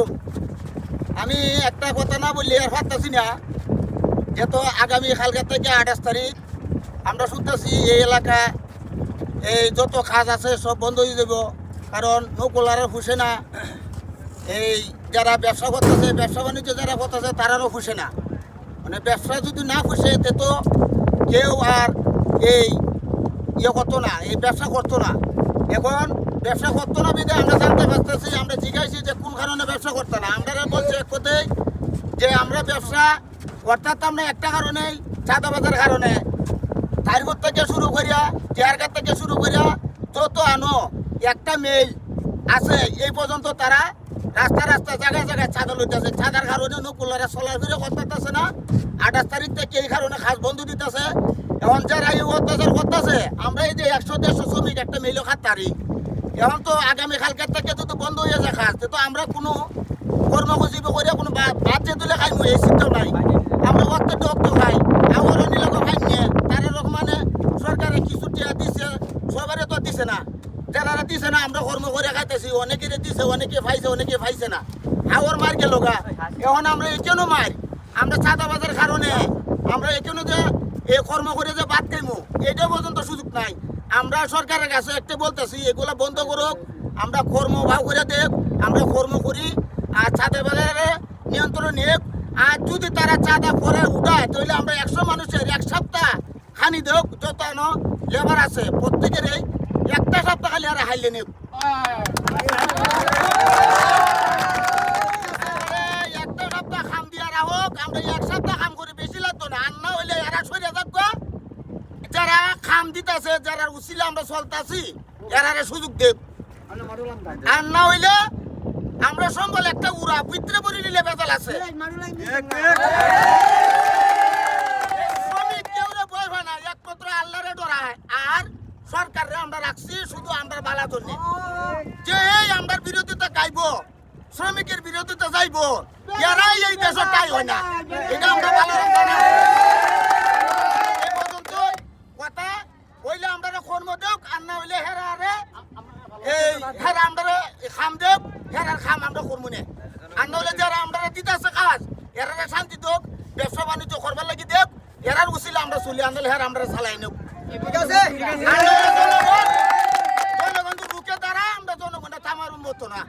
আলাইকুম। আমি একটা কথা না বললে আর পারতাছি না, যেহেতু আগামী কালকে থেকে 28 তারিখ আমরা শুনতেছি এই এলাকা এই যত কাজ আছে সব বন্ধ হয়ে যাব, কারণ নৌকলারও খুশে না, এই যারা ব্যবসা করতেছে ব্যবসা বাণিজ্য যারা করতেছে তারারও খুশে না। মানে ব্যবসা যদি না খুশে তো কেউ আর এই করতো না, এই ব্যবসা করতো না। এখন ব্যবসা করতো না বিধে আমরা জানতে পারতেছি, আমরা জিজ্ঞাসি যে কোন কারণে ব্যবসা করতো না। আমরা বলছি এক কথাই যে আমরা ব্যবসা অর্থাৎ আমরা একটা কারণেই চাঁদাবাজের কারণে তারপর থেকে শুরু করিয়া চেয়ারঘাট থেকে শুরু করিয়া যত আনো একটা মেল আছে এই পর্যন্ত তারা রাস্তা রাস্তা জায়গায় জায়গায় চাঁদা লইতেছে। চাঁদার কারণে নকুলারা চলাফেরা করতেছে না। 28 তারিখ থেকে এই কারণে খাস বন্ধ দিতেছে। এখন যারা এই অত্যাচার করতেছে, আমরা এই যে 100-150 শ্রমিক একটা মেলও খাতারি, এখন তো আগামী কালকের থেকে যদি বন্ধ হয়ে যায় খাস, তো আমরা কোনো কর্মসূচি করে কোনো বাদ যে তুলে খাইমু এই চিন্তাও নাই। আমরা অক্ত খাই, আমার নিলক খাই নিয়ে তার এরকম মানে সরকারে কিছু টিয়া দিছে, সবারে তো দিছে না। যারা দিছে না আমরা কর্ম করে খাইতেছি, অনেকে দিছে, অনেকে পাইছে, অনেকে পাইছে না। আওয়ার মার গেল গা। এখন আমরা এখানেও মার, আমরা চাঁদাবাজের কারণে আমরা এখানে যে এই কর্ম করে যে বাদ খাইমু এটা পর্যন্ত সুযোগ নাই। আমরা সরকারের কাছে একটা বলতেছি এগুলা বন্ধ করুক, আমরা কর্ম ভাব করে দেখ, আমরা কর্ম করি আর চাঁদাবাজারে নিয়ন্ত্রণ নিক। আর যদি তারা চাঁদা করে উঠায় তাহলে আমরা 100 মানুষের 1 সপ্তাহ খানি দেখ, যত লেবার আছে প্রত্যেকের একটা সপ্তাহ খালি আর হাইলে নিক। একটা সপ্তাহ খাম দিয়া রাখুক, আমরা 1 সপ্তাহ খাম করি, বেশি লাগতো না। আর না হইলে এরা সরিয়ে থাকবো, যারা খাম দিতেছে যারা উচিলে আমরা চলতেছি এরা সুযোগ দেব। আর না হইলে আমরা সম্বল একটা উড়া পিত্রে পরি নিলে বেজাল আছে। শ্রমিক কেউ বই হয় না, একমাত্র আল্লাহরে ডরায়। আর সরকারে আমরা রাখছি শুধু আমরা বালা জন্য, যে এই আমরা বিরোধিতা গাইব, শ্রমিকের বিরোধিতা যাইব, এরাই এই দেশের তাই হয় না। এটা আমরা ভালো রাখবো। এই পর্যন্ত কথা হইলে আমরা কর্ম দেব, আর না হইলে হেরারে এই হেরা আমরা খাম দেব, হেরার খাম আমরা করবো না। আর না হলে যারা আমরা দিতেছে কাজ এরারে শান্তি দেব, ব্যবসা বাণিজ্য করবার লাগি দেব, এরার উচিলে আমরা চলি, আনলে হেরা আমরা চালাই নেব। জনগণ রুখে দ্বারা আমরা জনগণের থামার মতো না,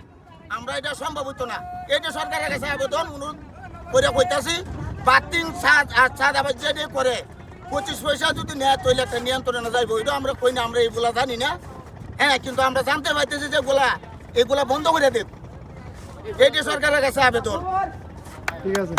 আমরা এটা সম্ভব হতো না। এটা সরকারের কাছে আবেদন অনুরোধ করে কইতাছি, বাতিং ছাদ আবার যে করে 25 পয়সা যদি নেয় তাহলে একটা নিয়ন্ত্রণে যাইব। এটা আমরা কই না, আমরা এইগুলা জানি না। হ্যাঁ, কিন্তু আমরা জানতে পাইতেছি যে এগুলা বন্ধ করে দেব। এটা সরকারের কাছে আবেদন। ঠিক আছে।